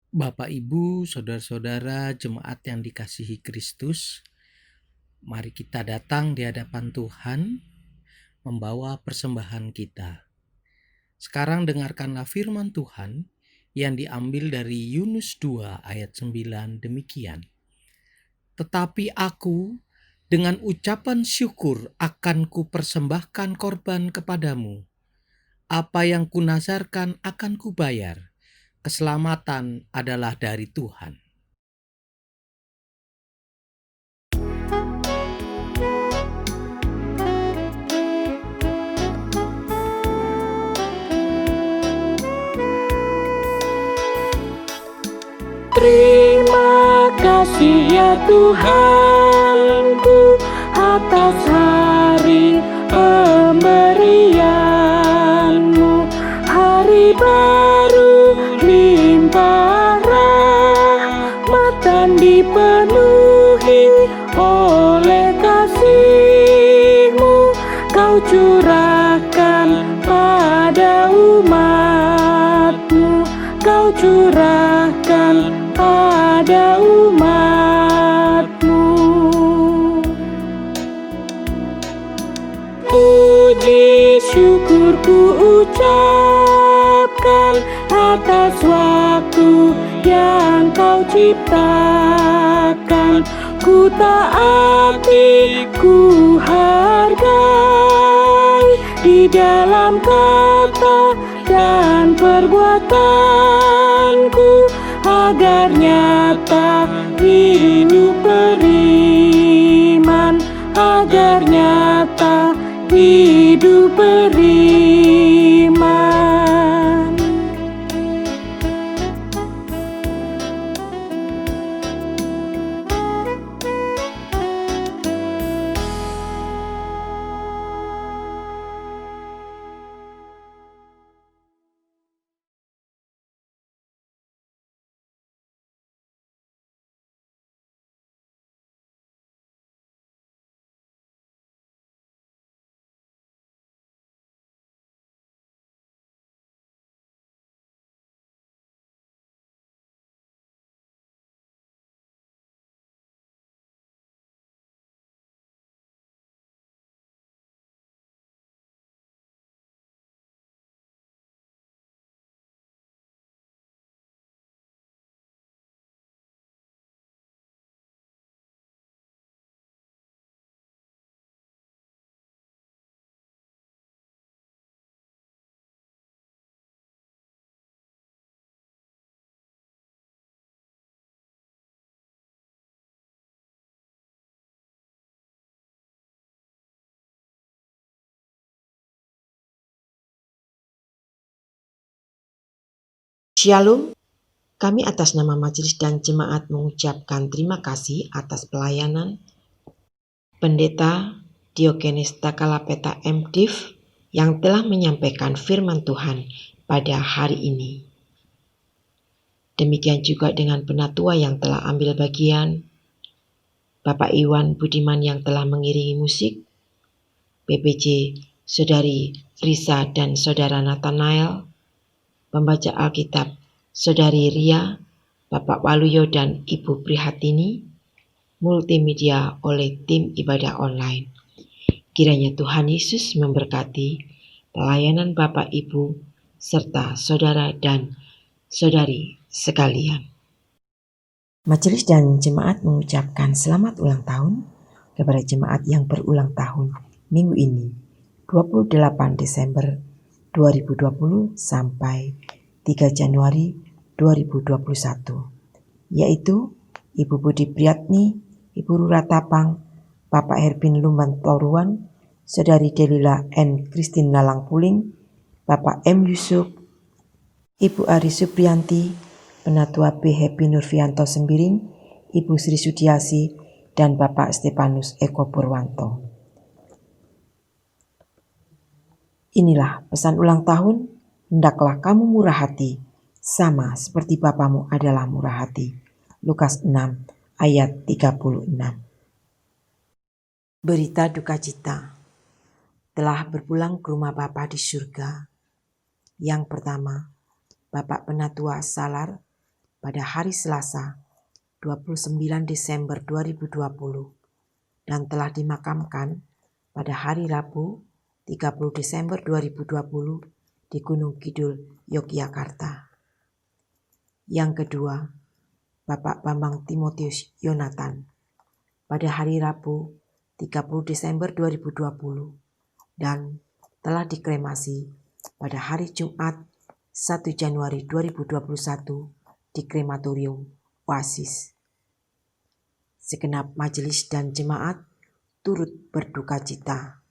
Bapak, Ibu, saudara-saudara jemaat yang dikasihi Kristus, mari kita datang di hadapan Tuhan membawa persembahan kita. Sekarang dengarkanlah firman Tuhan yang diambil dari Yunus 2 ayat 9 demikian. Tetapi aku dengan ucapan syukur akan kupersembahkan korban kepadamu. Apa yang kunazarkan akan kubayar. Keselamatan adalah dari Tuhan. Terima kasih ya Tuhanku atas hari pemberian-Mu, hari baru limpah rahmat dan dipenuhi oleh kasih-Mu. Kau curahkan pada umat-Mu, Kau curahkan pada umat-Mu. Puji syukur ku ucapkan atas waktu yang Kau ciptakan. Ku taati, ku hargai di dalam kata dan perbuatanku, agar nyata hidup beriman, agar nyata hidup beriman. Shalom, kami atas nama Majelis dan Jemaat mengucapkan terima kasih atas pelayanan Pendeta Diogenes Takalapeta MDiv yang telah menyampaikan firman Tuhan pada hari ini. Demikian juga dengan penatua yang telah ambil bagian, Bapak Iwan Budiman yang telah mengiringi musik, PPJ Saudari Risa dan Saudara Nathanael, Pembaca Alkitab Saudari Ria, Bapak Waluyo dan Ibu Prihatini, multimedia oleh tim ibadah online. Kiranya Tuhan Yesus memberkati pelayanan Bapak Ibu serta saudara dan saudari sekalian. Majelis dan jemaat mengucapkan selamat ulang tahun kepada jemaat yang berulang tahun minggu ini, 28 Desember 2020 sampai 3 Januari 2021, yaitu Ibu Budi Priatni, Ibu Rura Tapang, Bapak Herbin Lumban Toruan, Saudari Delila N. Christine Lalang Puling, Bapak M. Yusuf, Ibu Ari Supriyanti, Penatua B. Happy Nurfianto Sembiring, Ibu Sri Sudiasi, dan Bapak Stefanus Eko Purwanto. Inilah pesan ulang tahun, hendaklah kamu murah hati, sama seperti Bapamu adalah murah hati. Lukas 6 ayat 36. Berita duka cita. Telah berpulang ke rumah Bapa di surga. Yang pertama, Bapak Penatua Salar pada hari Selasa 29 Desember 2020 dan telah dimakamkan pada hari Rabu 30 Desember 2020 di Gunung Kidul, Yogyakarta. Yang kedua, Bapak Bambang Timotius Yonatan pada hari Rabu 30 Desember 2020 dan telah dikremasi pada hari Jumat 1 Januari 2021 di krematorium Oasis. Segenap majelis dan jemaat turut berduka cita.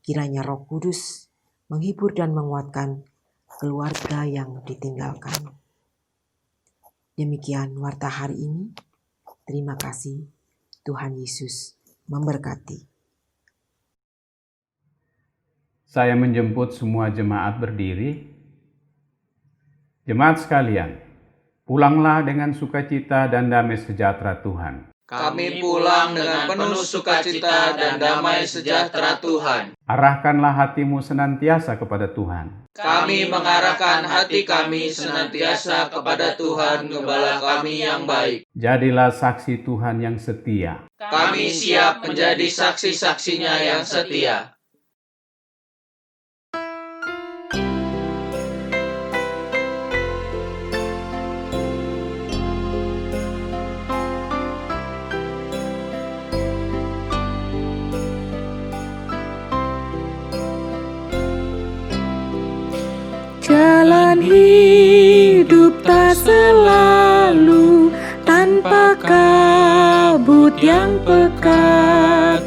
Kiranya Roh Kudus menghibur dan menguatkan keluarga yang ditinggalkan. Demikian warta hari ini. Terima kasih. Tuhan Yesus memberkati. Saya menjemput semua jemaat berdiri. Jemaat sekalian, pulanglah dengan sukacita dan damai sejahtera Tuhan. Kami pulang dengan penuh sukacita dan damai sejahtera Tuhan. Arahkanlah hatimu senantiasa kepada Tuhan. Kami mengarahkan hati kami senantiasa kepada Tuhan, Gembala kami yang baik. Jadilah saksi Tuhan yang setia. Kami siap menjadi saksi-saksinya yang setia. Jalan hidup tak selalu tanpa kabut yang pekat,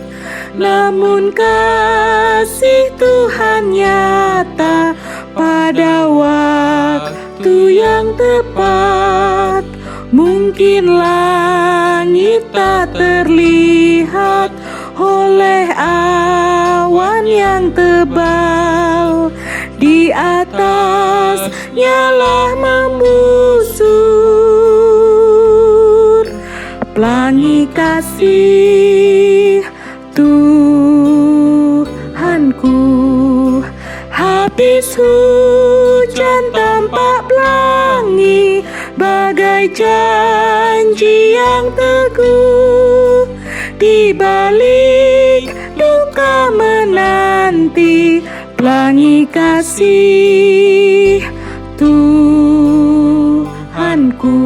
namun kasih Tuhan nyata pada waktu yang tepat. Mungkin langit tak terlihat oleh awan yang tebal, di atas nyala membusur pelangi kasih Tuhanku. Habis hujan tampak pelangi, bagai janji yang teguh. Di balik duka menanti, pelangi kasih Tuhanku.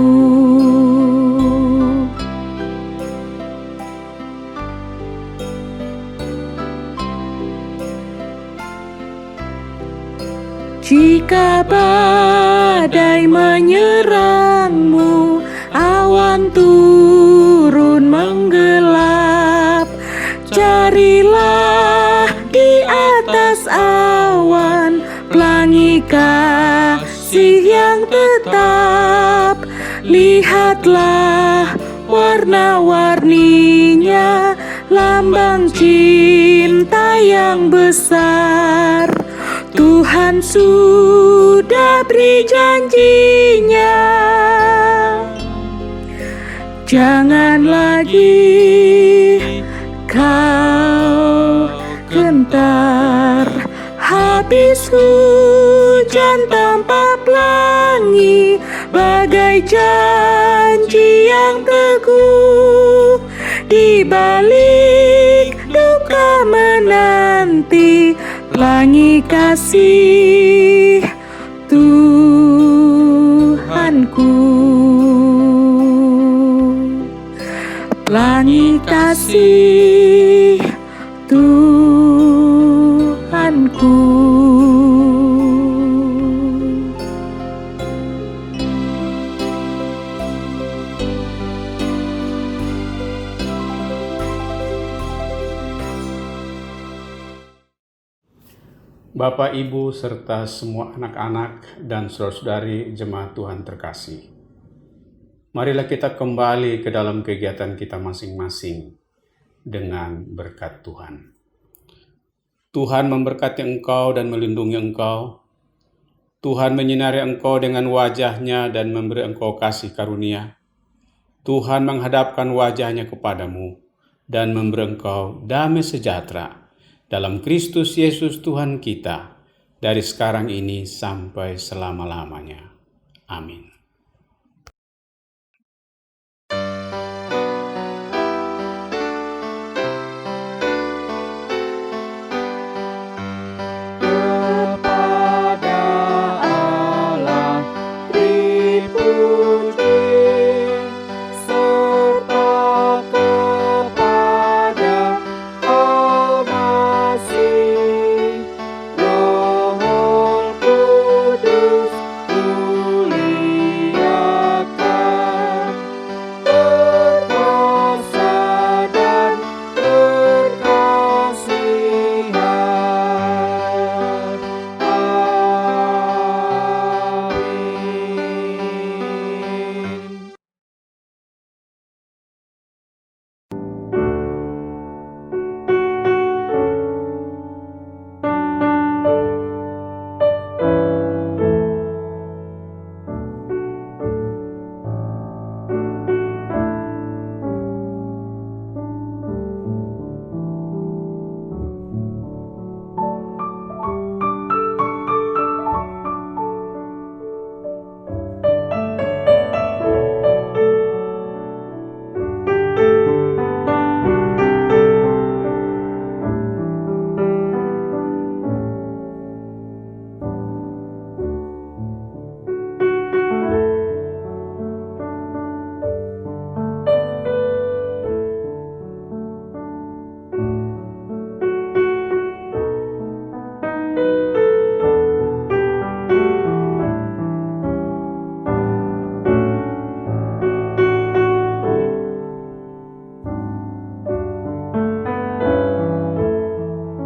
Jika badai menyerangmu, awan turun menggelap, carilah di atas awan pelangi kasih yang tetap. Lihatlah warna-warninya, lambang cinta yang besar. Tuhan sudah beri janjinya. Jangan lagi kau gentar. Habis hujan tampak pelangi, bagai janji yang teguh. Di balik duka menanti, pelangi kasih Tuhanku. Pelangi kasih Tuhanku. Bapak, Ibu, serta semua anak-anak dan saudara-saudari jemaat Tuhan terkasih. Marilah kita kembali ke dalam kegiatan kita masing-masing dengan berkat Tuhan. Tuhan memberkati engkau dan melindungi engkau. Tuhan menyinari engkau dengan wajah-Nya dan memberi engkau kasih karunia. Tuhan menghadapkan wajah-Nya kepadamu dan memberi engkau damai sejahtera dalam Kristus Yesus Tuhan kita, dari sekarang ini sampai selama-lamanya. Amin.